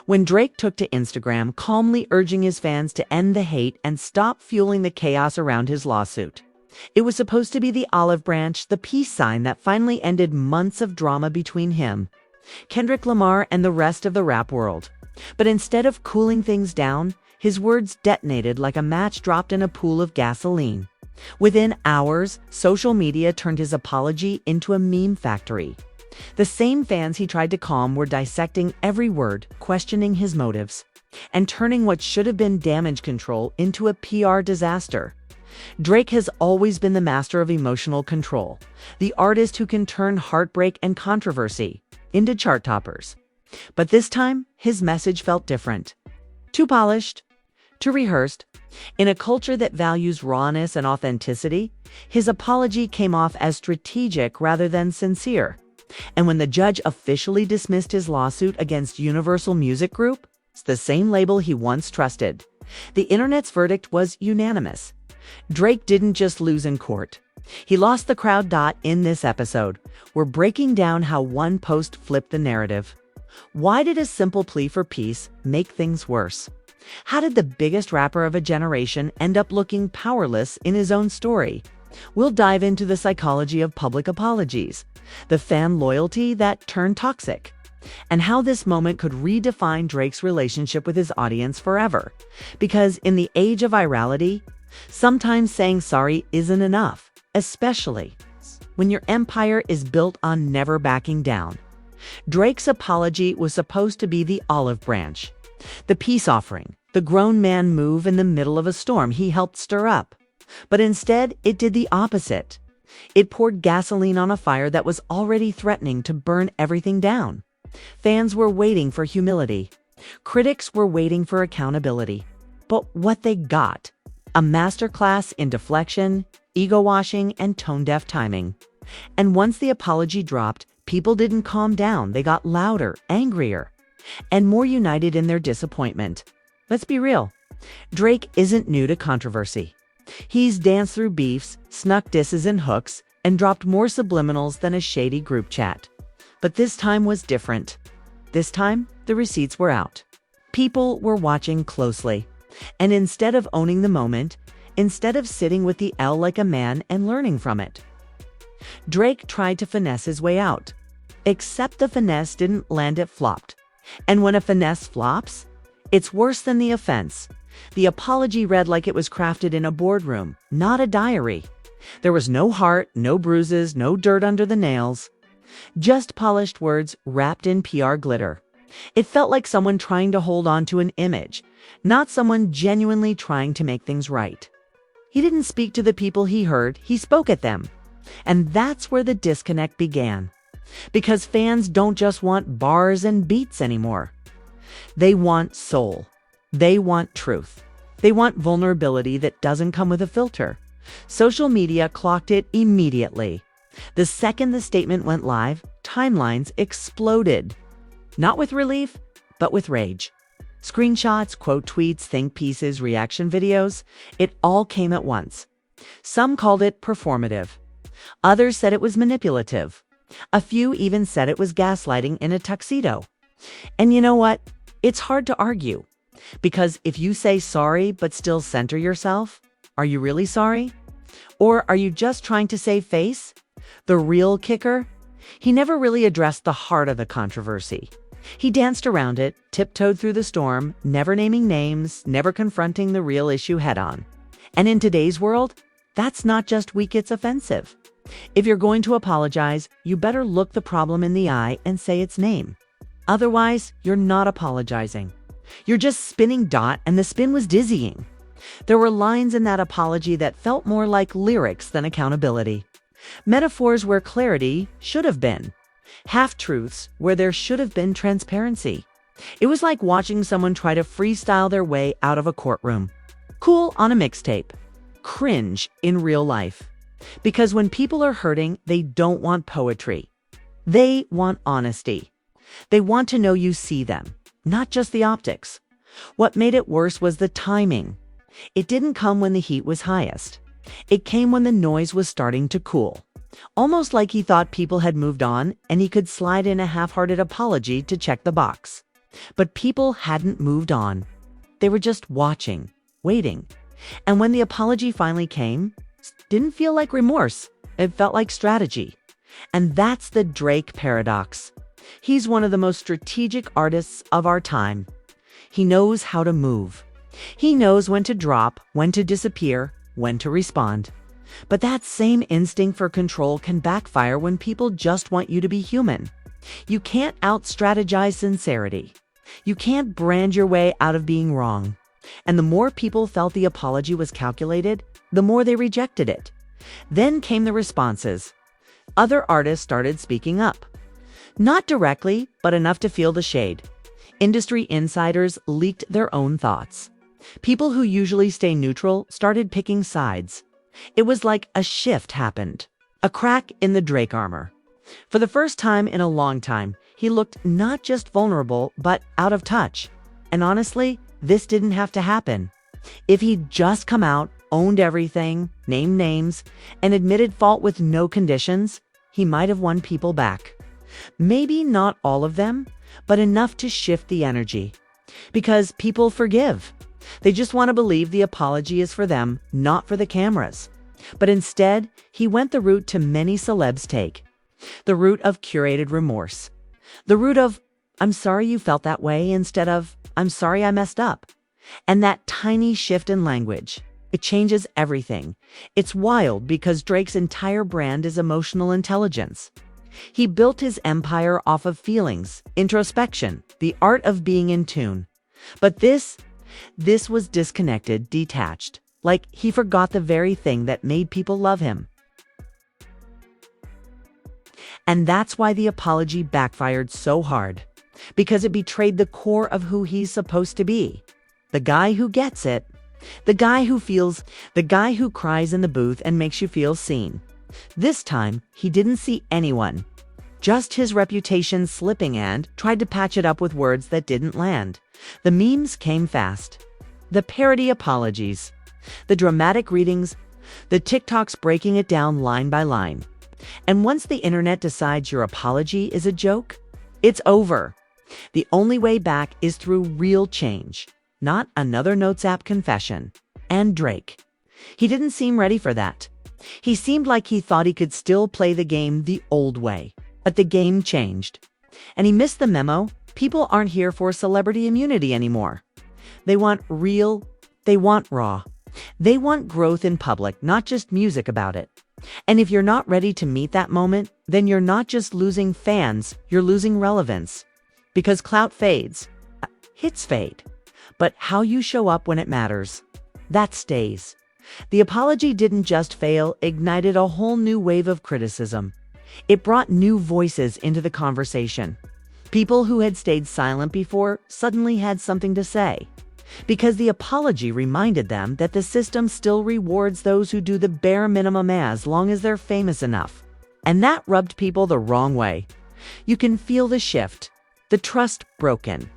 when Drake took to Instagram, calmly urging his fans to end the hate and stop fueling the chaos around his lawsuit. It was supposed to be the olive branch, the peace sign that finally ended months of drama between him, Kendrick Lamar, and the rest of the rap world. But instead of cooling things down, his words detonated like a match dropped in a pool of gasoline. Within hours, social media turned his apology into a meme factory. The same fans he tried to calm were dissecting every word, questioning his motives, and turning what should have been damage control into a PR disaster. Drake has always been the master of emotional control, the artist who can turn heartbreak and controversy into chart toppers. But this time, his message felt different. Too polished, too rehearsed. In a culture that values rawness and authenticity, his apology came off as strategic rather than sincere. And when the judge officially dismissed his lawsuit against Universal Music Group, the same label he once trusted, the internet's verdict was unanimous. Drake didn't just lose in court. He lost the crowd. In this episode, we're breaking down how one post flipped the narrative. Why did a simple plea for peace make things worse? How did the biggest rapper of a generation end up looking powerless in his own story? We'll dive into the psychology of public apologies, the fan loyalty that turned toxic, and how this moment could redefine Drake's relationship with his audience forever. Because in the age of virality, sometimes saying sorry isn't enough, especially when your empire is built on never backing down. Drake's apology was supposed to be the olive branch, the peace offering, the grown man move in the middle of a storm he helped stir up. But instead, it did the opposite. It poured gasoline on a fire that was already threatening to burn everything down. Fans were waiting for humility. Critics were waiting for accountability. But what they got? A masterclass in deflection, ego washing, and tone-deaf timing. And once the apology dropped, people didn't calm down. They got louder, angrier, and more united in their disappointment. Let's be real. Drake isn't new to controversy. He's danced through beefs, snuck disses and hooks, and dropped more subliminals than a shady group chat. But this time was different. This time, the receipts were out. People were watching closely. And instead of owning the moment, instead of sitting with the L like a man and learning from it, Drake tried to finesse his way out. Except the finesse didn't land, it flopped. And when a finesse flops, it's worse than the offense. The apology read like it was crafted in a boardroom, not a diary. There was no heart, no bruises, no dirt under the nails. Just polished words wrapped in PR glitter. It felt like someone trying to hold on to an image, not someone genuinely trying to make things right. He didn't speak to the people he heard, he spoke at them. And that's where the disconnect began. Because fans don't just want bars and beats anymore. They want soul. They want truth. They want vulnerability that doesn't come with a filter. Social media clocked it immediately. The second the statement went live, timelines exploded. Not with relief, but with rage. Screenshots, quote tweets, think pieces, reaction videos, it all came at once. Some called it performative. Others said it was manipulative. A few even said it was gaslighting in a tuxedo. And you know what? It's hard to argue. Because if you say sorry but still center yourself, are you really sorry? Or are you just trying to save face? The real kicker? He never really addressed the heart of the controversy. He danced around it, tiptoed through the storm, never naming names, never confronting the real issue head-on. And in today's world, that's not just weak, it's offensive. If you're going to apologize, you better look the problem in the eye and say its name. Otherwise, you're not apologizing. You're just spinning, and the spin was dizzying. There were lines in that apology that felt more like lyrics than accountability. Metaphors where clarity should have been. Half-truths where there should have been transparency. It was like watching someone try to freestyle their way out of a courtroom. Cool on a mixtape. Cringe in real life. Because when people are hurting, they don't want poetry. They want honesty. They want to know you see them, not just the optics. What made it worse was the timing. It didn't come when the heat was highest. It came when the noise was starting to cool. Almost like he thought people had moved on and he could slide in a half-hearted apology to check the box. But people hadn't moved on. They were just watching, waiting. And when the apology finally came, it didn't feel like remorse. It felt like strategy. And that's the Drake paradox. He's one of the most strategic artists of our time. He knows how to move. He knows when to drop, when to disappear, when to respond. But that same instinct for control can backfire when people just want you to be human. You can't out-strategize sincerity. You can't brand your way out of being wrong. And the more people felt the apology was calculated, the more they rejected it. Then came the responses. Other artists started speaking up. Not directly, but enough to feel the shade. Industry insiders leaked their own thoughts. People who usually stay neutral started picking sides. It was like a shift happened. A crack in the Drake armor. For the first time in a long time, he looked not just vulnerable, but out of touch. And honestly, this didn't have to happen. If he'd just come out, owned everything, named names, and admitted fault with no conditions, he might have won people back. Maybe not all of them, but enough to shift the energy. Because people forgive. They just want to believe the apology is for them, not for the cameras. But instead, he went the route to many celebs take. The route of curated remorse. The route of, I'm sorry you felt that way, instead of, I'm sorry I messed up. And that tiny shift in language, it changes everything. It's wild because Drake's entire brand is emotional intelligence. He built his empire off of feelings, introspection, the art of being in tune. But this was disconnected, detached, like he forgot the very thing that made people love him. And that's why the apology backfired so hard, because it betrayed the core of who he's supposed to be. The guy who gets it, the guy who feels, the guy who cries in the booth and makes you feel seen. This time, he didn't see anyone, just his reputation slipping, and tried to patch it up with words that didn't land. The memes came fast. The parody apologies, the dramatic readings, the TikToks breaking it down line by line. And once the internet decides your apology is a joke, it's over. The only way back is through real change, not another Notes app confession. And Drake, he didn't seem ready for that. He seemed like he thought he could still play the game the old way. But the game changed. And he missed the memo. People aren't here for celebrity immunity anymore. They want real, they want raw. They want growth in public, not just music about it. And if you're not ready to meet that moment, then you're not just losing fans, you're losing relevance. Because clout fades. Hits fade. But how you show up when it matters, that stays. The apology didn't just fail, ignited a whole new wave of criticism. It brought new voices into the conversation. People who had stayed silent before suddenly had something to say. Because the apology reminded them that the system still rewards those who do the bare minimum as long as they're famous enough. And that rubbed people the wrong way. You can feel the shift, the trust broken.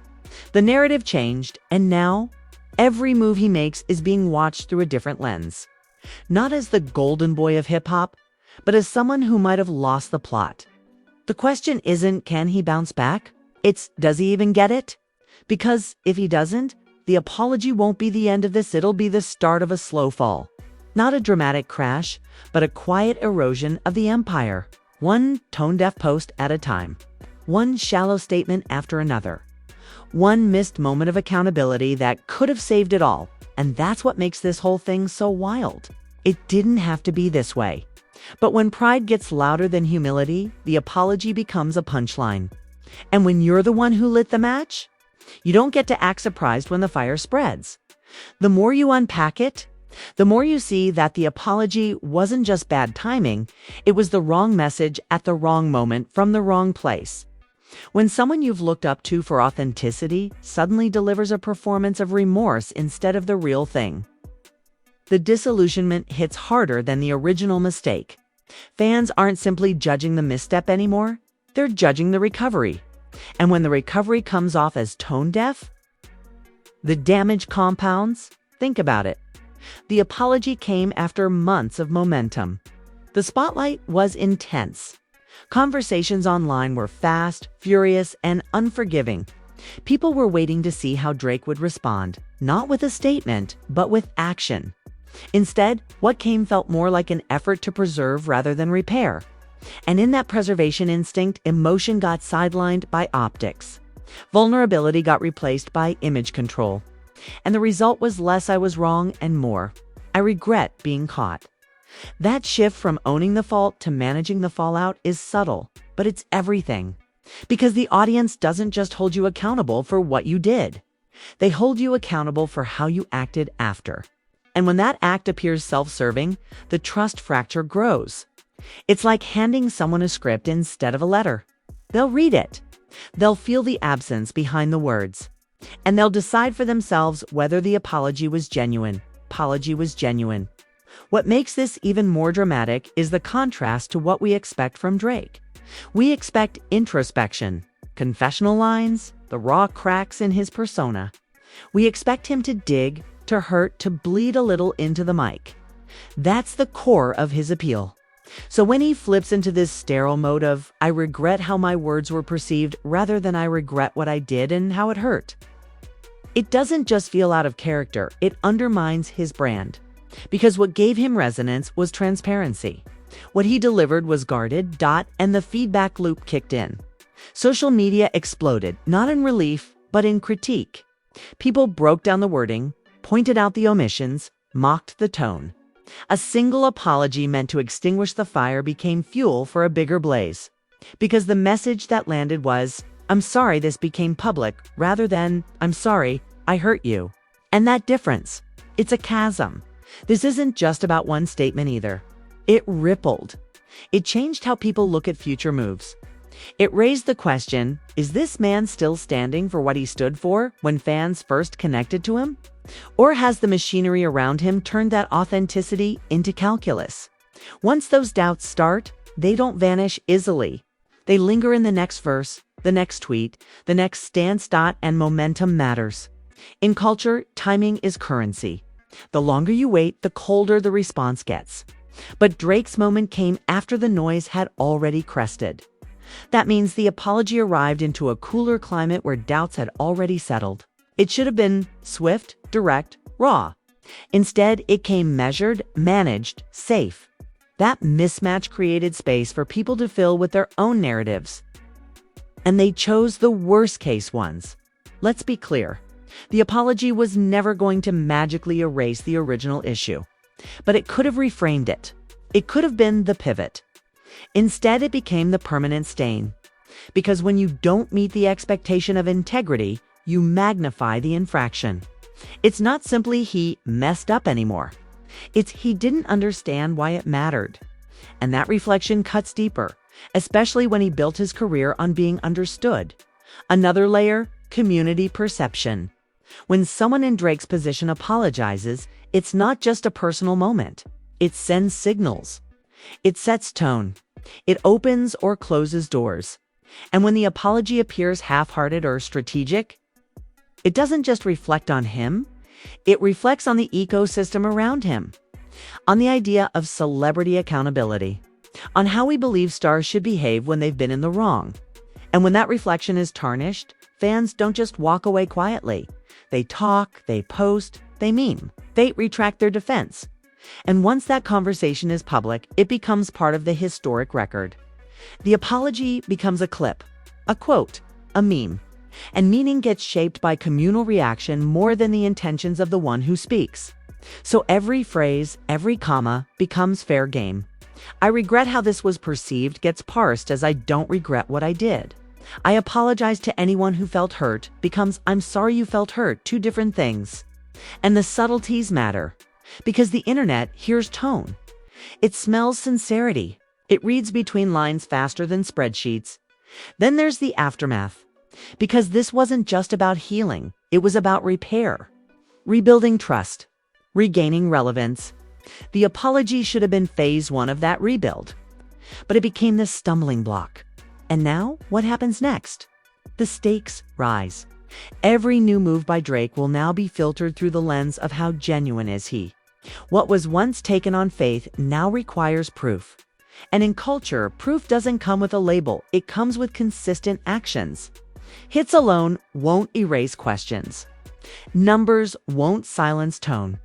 The narrative changed, and now every move he makes is being watched through a different lens. Not as the golden boy of hip-hop, but as someone who might have lost the plot. The question isn't, can he bounce back? It's, does he even get it? Because if he doesn't, the apology won't be the end of this, it'll be the start of a slow fall. Not a dramatic crash, but a quiet erosion of the empire. One tone-deaf post at a time. One shallow statement after another. One missed moment of accountability that could have saved it all. And that's what makes this whole thing so wild. It didn't have to be this way. But when pride gets louder than humility, the apology becomes a punchline. And when you're the one who lit the match, you don't get to act surprised when the fire spreads. The more you unpack it, the more you see that the apology wasn't just bad timing, it was the wrong message at the wrong moment from the wrong place. When someone you've looked up to for authenticity suddenly delivers a performance of remorse instead of the real thing, the disillusionment hits harder than the original mistake. Fans aren't simply judging the misstep anymore, they're judging the recovery. And when the recovery comes off as tone-deaf, the damage compounds. Think about it. The apology came after months of momentum. The spotlight was intense. Conversations online were fast, furious, and unforgiving. People were waiting to see how Drake would respond, not with a statement, but with action. Instead, what came felt more like an effort to preserve rather than repair. And in that preservation instinct, emotion got sidelined by optics. Vulnerability got replaced by image control. And the result was less "I was wrong" and more "I regret being caught." That shift from owning the fault to managing the fallout is subtle, but it's everything. Because the audience doesn't just hold you accountable for what you did. They hold you accountable for how you acted after. And when that act appears self-serving, the trust fracture grows. It's like handing someone a script instead of a letter. They'll read it. They'll feel the absence behind the words. And they'll decide for themselves whether the apology was genuine. What makes this even more dramatic is the contrast to what we expect from Drake. We expect introspection, confessional lines, the raw cracks in his persona. We expect him to dig, to hurt, to bleed a little into the mic. That's the core of his appeal. So when he flips into this sterile mode of "I regret how my words were perceived" rather than "I regret what I did and how it hurt," it doesn't just feel out of character, it undermines his brand. Because what gave him resonance was transparency. What he delivered was guarded, and the feedback loop kicked in. Social media exploded, not in relief, but in critique. People broke down the wording, pointed out the omissions, mocked the tone. A single apology meant to extinguish the fire became fuel for a bigger blaze. Because the message that landed was, "I'm sorry this became public," rather than, "I'm sorry, I hurt you." And that difference, it's a chasm. This isn't just about one statement either. It rippled. It changed how people look at future moves. It raised the question, is this man still standing for what he stood for when fans first connected to him? Or has the machinery around him turned that authenticity into calculus? Once those doubts start, they don't vanish easily. They linger in the next verse, the next tweet, the next stance. And momentum matters. In culture, timing is currency. The longer you wait, the colder the response gets. But Drake's moment came after the noise had already crested. That means the apology arrived into a cooler climate where doubts had already settled. It should have been swift, direct, raw. Instead, it came measured, managed, safe. That mismatch created space for people to fill with their own narratives. And they chose the worst-case ones. Let's be clear. The apology was never going to magically erase the original issue. But it could have reframed it. It could have been the pivot. Instead, it became the permanent stain. Because when you don't meet the expectation of integrity, you magnify the infraction. It's not simply he messed up anymore. It's he didn't understand why it mattered. And that reflection cuts deeper, especially when he built his career on being understood. Another layer, community perception. When someone in Drake's position apologizes, it's not just a personal moment. It sends signals. It sets tone. It opens or closes doors. And when the apology appears half-hearted or strategic, it doesn't just reflect on him, it reflects on the ecosystem around him, on the idea of celebrity accountability, on how we believe stars should behave when they've been in the wrong. And when that reflection is tarnished, fans don't just walk away quietly. They talk, they post, they meme, they retract their defense. And once that conversation is public, it becomes part of the historic record. The apology becomes a clip, a quote, a meme. And meaning gets shaped by communal reaction more than the intentions of the one who speaks. So every phrase, every comma becomes fair game. "I regret how this was perceived" gets parsed as "I don't regret what I did." "I apologize to anyone who felt hurt" becomes "I'm sorry you felt hurt," two different things. And the subtleties matter. Because the internet hears tone. It smells sincerity. It reads between lines faster than spreadsheets. Then there's the aftermath. Because this wasn't just about healing, it was about repair. Rebuilding trust. Regaining relevance. The apology should have been phase one of that rebuild. But it became the stumbling block. And now, what happens next? The stakes rise. Every new move by Drake will now be filtered through the lens of how genuine is he. What was once taken on faith now requires proof. And in culture, proof doesn't come with a label, it comes with consistent actions. Hits alone won't erase questions. Numbers won't silence tone.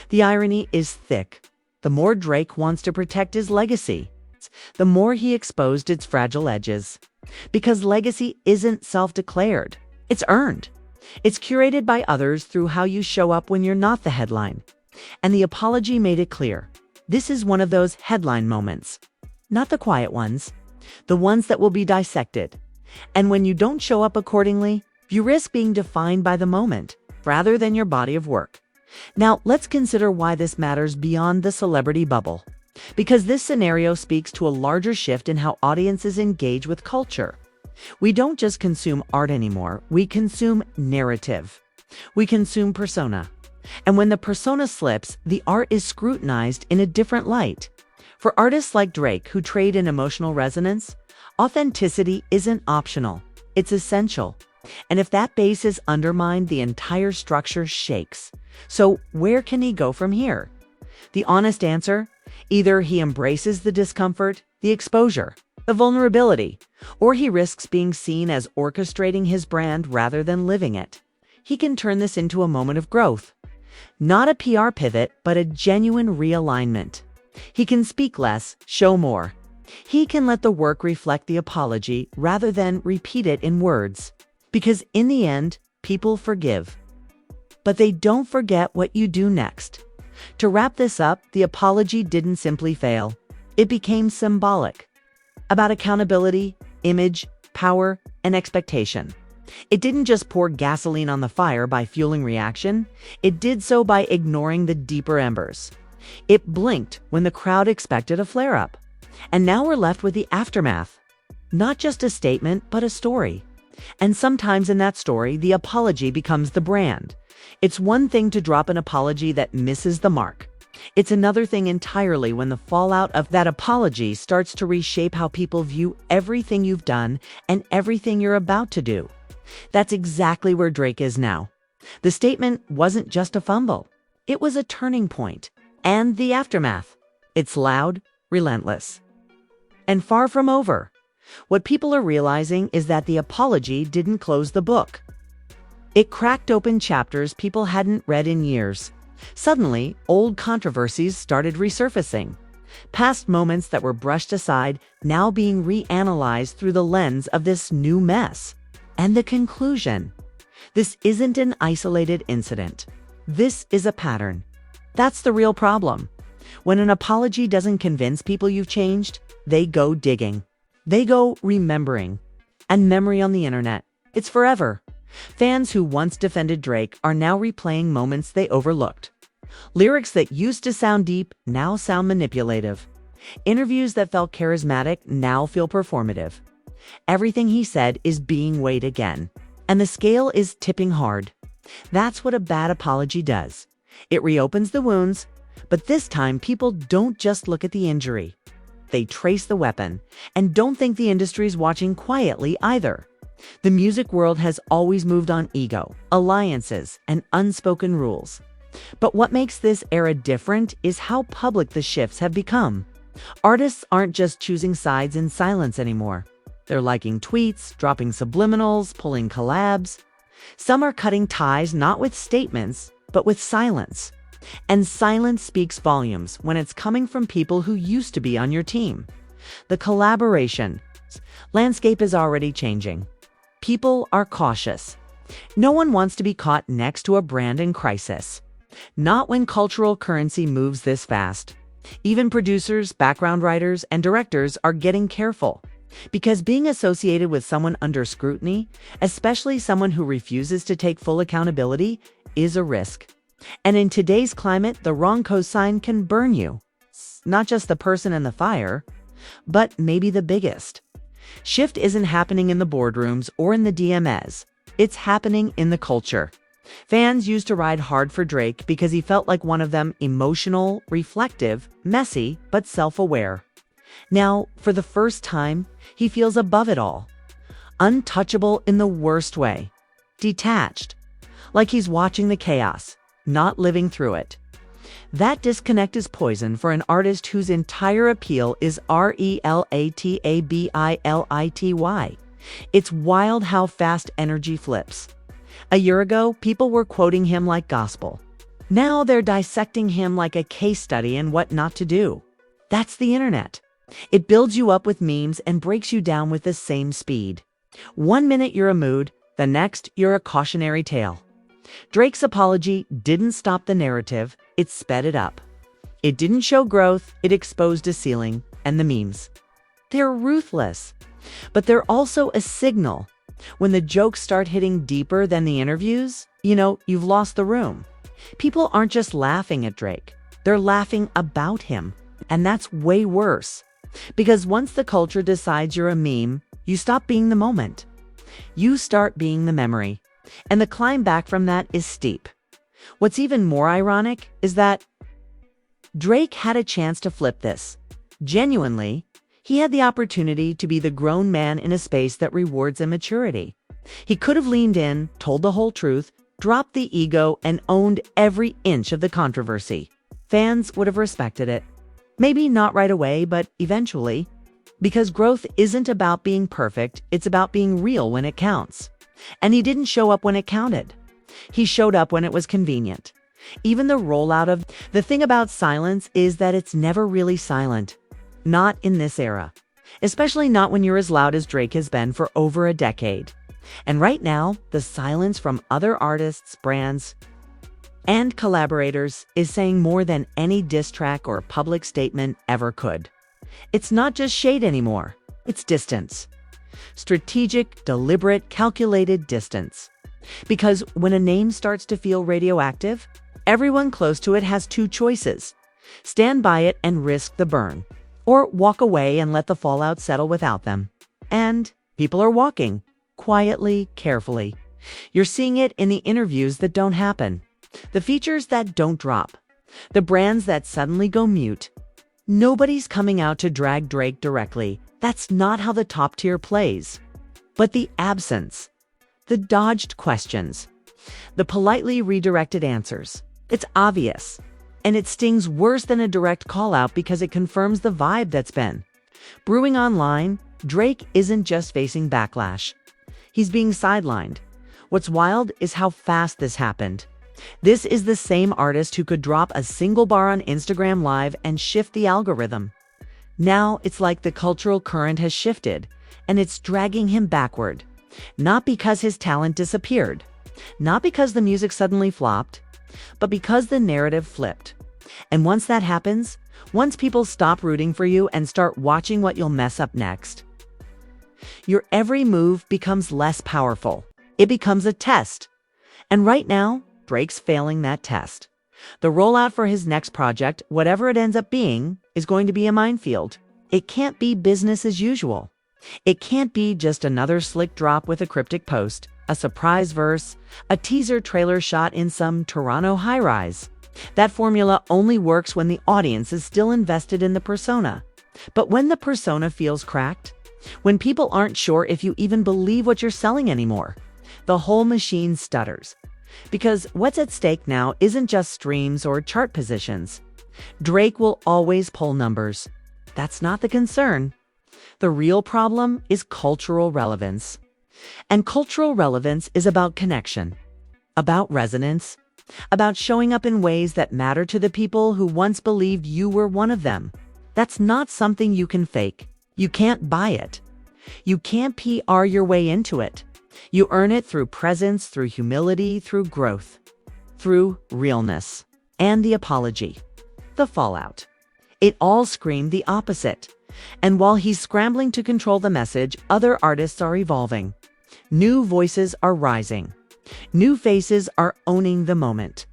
The irony is thick. The more Drake wants to protect his legacy, the more he exposed its fragile edges. Because legacy isn't self-declared. It's earned. It's curated by others through how you show up when you're not the headline. And the apology made it clear. This is one of those headline moments. Not the quiet ones. The ones that will be dissected. And when you don't show up accordingly, you risk being defined by the moment, rather than your body of work. Now, let's consider why this matters beyond the celebrity bubble. Because this scenario speaks to a larger shift in how audiences engage with culture. We don't just consume art anymore, we consume narrative. We consume persona. And when the persona slips, the art is scrutinized in a different light. For artists like Drake, who trade in emotional resonance, authenticity isn't optional, it's essential. And if that base is undermined, the entire structure shakes. So where can he go from here? The honest answer? Either he embraces the discomfort, the exposure, the vulnerability, or he risks being seen as orchestrating his brand rather than living it. He can turn this into a moment of growth. Not a PR pivot, but a genuine realignment. He can speak less, show more. He can let the work reflect the apology rather than repeat it in words. Because in the end, people forgive. But they don't forget what you do next. To wrap this up, the apology didn't simply fail. It became symbolic. About accountability, image, power, and expectation. It didn't just pour gasoline on the fire by fueling reaction, it did so by ignoring the deeper embers. It blinked when the crowd expected a flare-up. And now we're left with the aftermath. Not just a statement, but a story. And sometimes in that story, the apology becomes the brand. It's one thing to drop an apology that misses the mark. It's another thing entirely when the fallout of that apology starts to reshape how people view everything you've done and everything you're about to do. That's exactly where Drake is now. The statement wasn't just a fumble. It was a turning point. And the aftermath. It's loud, relentless, and far from over. What people are realizing is that the apology didn't close the book. It cracked open chapters people hadn't read in years. Suddenly, old controversies started resurfacing. Past moments that were brushed aside now being reanalyzed through the lens of this new mess. And the conclusion: this isn't an isolated incident. This is a pattern. That's the real problem. When an apology doesn't convince people you've changed, they go digging. They go remembering. And memory on the internet, it's forever. Fans who once defended Drake are now replaying moments they overlooked. Lyrics that used to sound deep now sound manipulative. Interviews that felt charismatic now feel performative. Everything he said is being weighed again. And the scale is tipping hard. That's what a bad apology does. It reopens the wounds, but this time people don't just look at the injury. They trace the weapon, and don't think the industry's watching quietly either. The music world has always moved on ego, alliances, and unspoken rules. But what makes this era different is how public the shifts have become. Artists aren't just choosing sides in silence anymore. They're liking tweets, dropping subliminals, pulling collabs. Some are cutting ties not with statements, but with silence. And silence speaks volumes when it's coming from people who used to be on your team. The collaboration landscape is already changing. People are cautious. No one wants to be caught next to a brand in crisis. Not when cultural currency moves this fast. Even producers, background writers, and directors are getting careful. Because being associated with someone under scrutiny, especially someone who refuses to take full accountability, is a risk. And in today's climate, the wrong cosign can burn you. Not just the person in the fire, but maybe the biggest. Shift isn't happening in the boardrooms or in the DMs. It's happening in the culture. Fans used to ride hard for Drake because he felt like one of them: emotional, reflective, messy, but self-aware. Now, for the first time, he feels above it all. Untouchable in the worst way. Detached. Like he's watching the chaos, not living through it. That disconnect is poison for an artist whose entire appeal is relatability. It's wild how fast energy flips. A year ago, people were quoting him like gospel. Now they're dissecting him like a case study in what not to do. That's the internet. It builds you up with memes and breaks you down with the same speed. 1 minute you're a mood, the next you're a cautionary tale. Drake's apology didn't stop the narrative, it sped it up. It didn't show growth, it exposed a ceiling, and the memes. They're ruthless, but they're also a signal. When the jokes start hitting deeper than the interviews, you've lost the room. People aren't just laughing at Drake, they're laughing about him. And that's way worse. Because once the culture decides you're a meme, you stop being the moment. You start being the memory. And the climb back from that is steep. What's even more ironic is that Drake had a chance to flip this. Genuinely, he had the opportunity to be the grown man in a space that rewards immaturity. He could have leaned in, told the whole truth, dropped the ego, and owned every inch of the controversy. Fans would have respected it. Maybe not right away, but eventually. Because growth isn't about being perfect, it's about being real when it counts. And he didn't show up when it counted. He showed up when it was convenient. Even the rollout of the thing about silence is that it's never really silent. Not in this era. Especially not when you're as loud as Drake has been for over a decade. And right now, the silence from other artists, brands, and collaborators is saying more than any diss track or public statement ever could. It's not just shade anymore, it's distance. Strategic, deliberate, calculated distance. Because when a name starts to feel radioactive, everyone close to it has two choices. Stand by it and risk the burn, or walk away and let the fallout settle without them. And people are walking, quietly, carefully. You're seeing it in the interviews that don't happen. The features that don't drop. The brands that suddenly go mute. Nobody's coming out to drag Drake directly. That's not how the top tier plays. But the absence. The dodged questions. The politely redirected answers. It's obvious. And it stings worse than a direct call-out because it confirms the vibe that's been brewing online. Drake isn't just facing backlash. He's being sidelined. What's wild is how fast this happened. This is the same artist who could drop a single bar on Instagram Live and shift the algorithm. Now it's like the cultural current has shifted, and it's dragging him backward. Not because his talent disappeared, not because the music suddenly flopped, but because the narrative flipped. And once that happens, once people stop rooting for you and start watching what you'll mess up next, your every move becomes less powerful. It becomes a test. And right now, Drake's failing that test. The rollout for his next project, whatever it ends up being, is going to be a minefield. It can't be business as usual. It can't be just another slick drop with a cryptic post, a surprise verse, a teaser trailer shot in some Toronto high-rise. That formula only works when the audience is still invested in the persona. But when the persona feels cracked, when people aren't sure if you even believe what you're selling anymore, the whole machine stutters. Because what's at stake now isn't just streams or chart positions. Drake will always pull numbers. That's not the concern. The real problem is cultural relevance. And cultural relevance is about connection, about resonance, about showing up in ways that matter to the people who once believed you were one of them. That's not something you can fake. You can't buy it. You can't PR your way into it. You earn it through presence, through humility, through growth, through realness, and the apology, the fallout. It all screamed the opposite. And while he's scrambling to control the message, other artists are evolving. New voices are rising. New faces are owning the moment.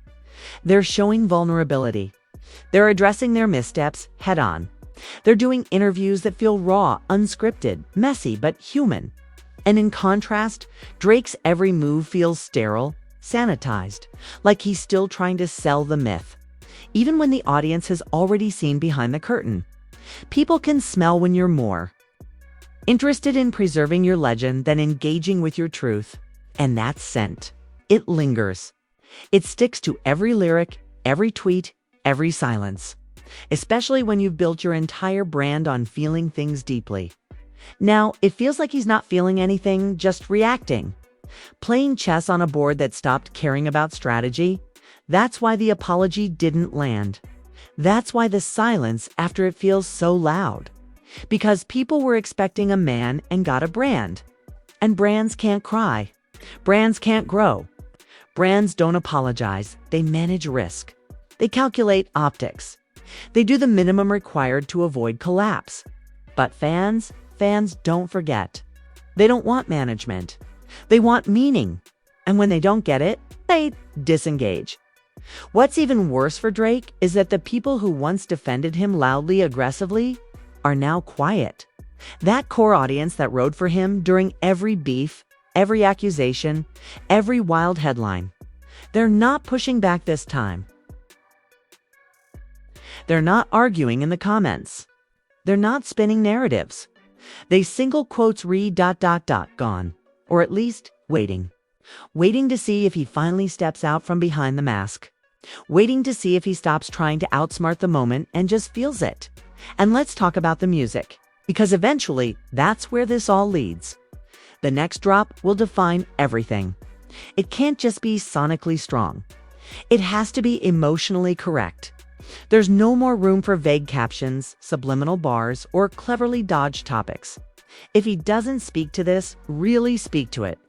They're showing vulnerability. They're addressing their missteps head on. They're doing interviews that feel raw, unscripted, messy, but human. And in contrast, Drake's every move feels sterile, sanitized, like he's still trying to sell the myth. Even when the audience has already seen behind the curtain. People can smell when you're more interested in preserving your legend than engaging with your truth. And that scent, it lingers. It sticks to every lyric, every tweet, every silence. Especially when you've built your entire brand on feeling things deeply. Now, it feels like he's not feeling anything, just reacting. Playing chess on a board that stopped caring about strategy. That's why the apology didn't land. That's why the silence after it feels so loud. Because people were expecting a man and got a brand. And brands can't cry. Brands can't grow. Brands don't apologize. They manage risk. They calculate optics. They do the minimum required to avoid collapse. But fans don't forget. They don't want management. They want meaning. And when they don't get it, they disengage. What's even worse for Drake is that the people who once defended him loudly, aggressively, are now quiet. That core audience that rode for him during every beef, every accusation, every wild headline. They're not pushing back this time. They're not arguing in the comments. They're not spinning narratives. They single quotes gone. Or at least waiting. Waiting to see if he finally steps out from behind the mask. Waiting to see if he stops trying to outsmart the moment and just feels it. And let's talk about the music, because eventually that's where this all leads. The next drop will define everything. It can't just be sonically strong. It has to be emotionally correct. There's no more room for vague captions, subliminal bars, or cleverly dodged topics. If he doesn't speak to this, really speak to it,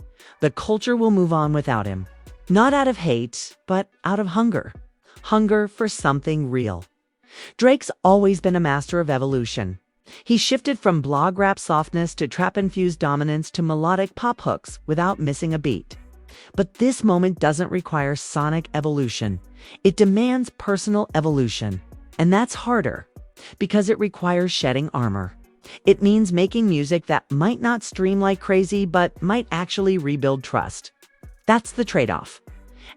the culture will move on without him. Not out of hate, but out of hunger. Hunger for something real. Drake's always been a master of evolution. He shifted from blog rap softness to trap-infused dominance to melodic pop hooks without missing a beat. But this moment doesn't require sonic evolution. It demands personal evolution. And that's harder, because it requires shedding armor. It means making music that might not stream like crazy, but might actually rebuild trust. That's the trade-off.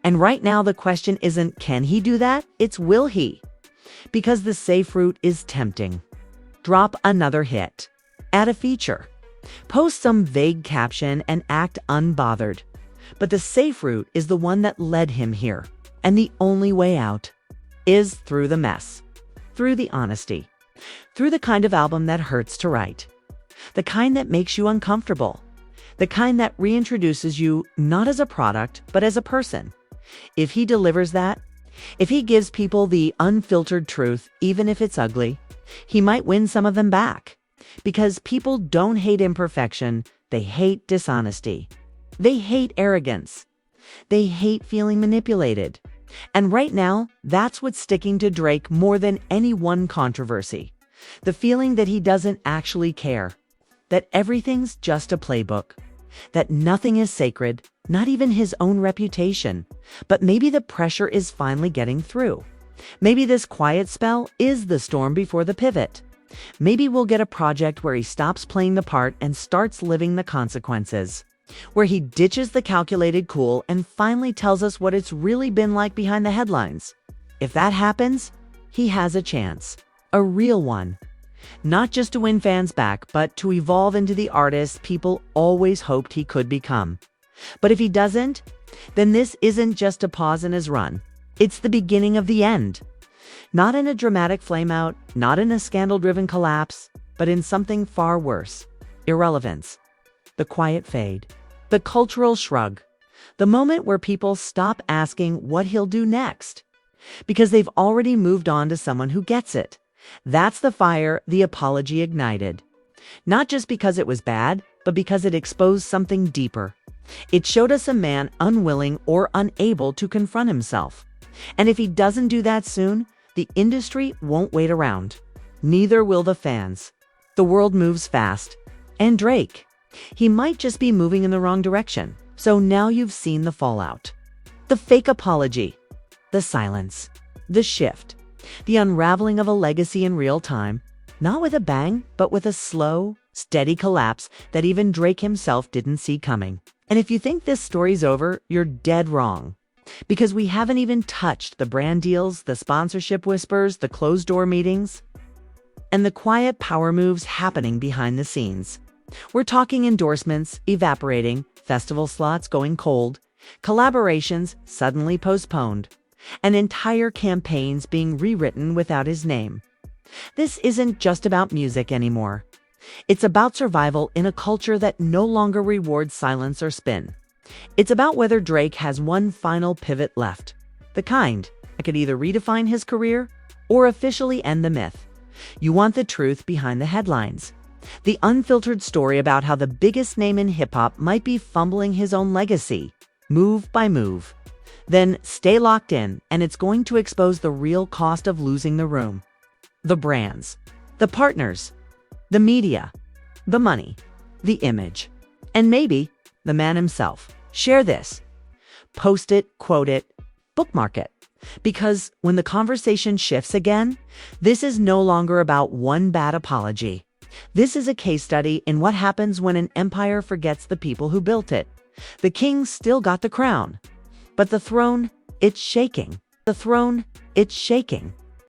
And right now the question isn't, can he do that? It's, will he? Because the safe route is tempting. Drop another hit. Add a feature. Post some vague caption and act unbothered. But the safe route is the one that led him here. And the only way out is through the mess. Through the honesty. Through the kind of album that hurts to write. The kind that makes you uncomfortable. The kind that reintroduces you not as a product, but as a person. If he delivers that, if he gives people the unfiltered truth, even if it's ugly, he might win some of them back. Because people don't hate imperfection, they hate dishonesty. They hate arrogance. They hate feeling manipulated. And right now, that's what's sticking to Drake more than any one controversy. The feeling that he doesn't actually care. That everything's just a playbook. That nothing is sacred, not even his own reputation. But maybe the pressure is finally getting through. Maybe this quiet spell is the storm before the pivot. Maybe we'll get a project where he stops playing the part and starts living the consequences. Where he ditches the calculated cool and finally tells us what it's really been like behind the headlines. If that happens, he has a chance. A real one. Not just to win fans back, but to evolve into the artist people always hoped he could become. But if he doesn't, then this isn't just a pause in his run. It's the beginning of the end. Not in a dramatic flameout, not in a scandal-driven collapse, but in something far worse. Irrelevance. The quiet fade. The cultural shrug. The moment where people stop asking what he'll do next. Because they've already moved on to someone who gets it. That's the fire the apology ignited. Not just because it was bad, but because it exposed something deeper. It showed us a man unwilling or unable to confront himself. And if he doesn't do that soon, the industry won't wait around. Neither will the fans. The world moves fast. And Drake, he might just be moving in the wrong direction. So now you've seen the fallout. The fake apology. The silence. The shift. The unraveling of a legacy in real time. Not with a bang, but with a slow, steady collapse that even Drake himself didn't see coming. And if you think this story's over, you're dead wrong. Because we haven't even touched the brand deals, the sponsorship whispers, the closed-door meetings, and the quiet power moves happening behind the scenes. We're talking endorsements evaporating, festival slots going cold, collaborations suddenly postponed, and entire campaigns being rewritten without his name. This isn't just about music anymore. It's about survival in a culture that no longer rewards silence or spin. It's about whether Drake has one final pivot left, the kind that could either redefine his career or officially end the myth. You want the truth behind the headlines. The unfiltered story about how the biggest name in hip-hop might be fumbling his own legacy, move by move. Then stay locked in, and it's going to expose the real cost of losing the room. The brands, the partners, the media, the money, the image, and maybe the man himself. Share this. Post it, quote it, bookmark it. Because when the conversation shifts again, this is no longer about one bad apology. This is a case study in what happens when an empire forgets the people who built it. The king still got the crown, but the throne, it's shaking. The throne, it's shaking.